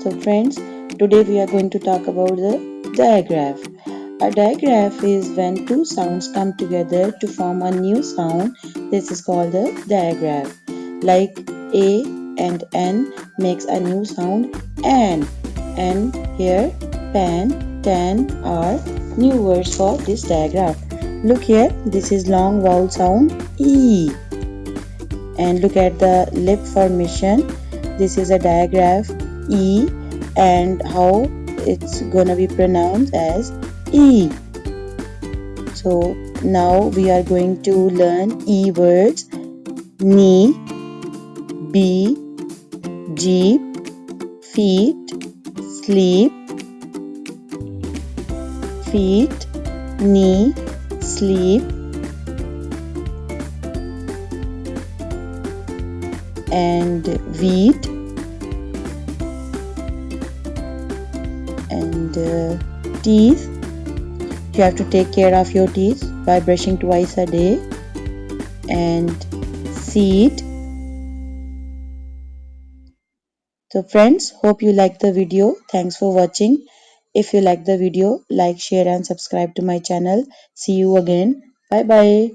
So friends, today we are going to talk about the digraph. A digraph is when two sounds come together to form a new sound. This is called a digraph. Like A and N makes a new sound N. And here pan, tan are new words for this digraph. Look here, this is long vowel sound E. And look at the lip formation. This is a digraph E and how it's gonna be pronounced as E. So now we are going to learn E words: knee, bee, jeep, feet, sleep, feet, knee, sleep, and wheat, and teeth. You have to take care of your teeth by brushing twice a day. And seed. So friends, hope you like the video. Thanks for watching. If you like the video, like, share and subscribe to my channel. See you again. Bye bye.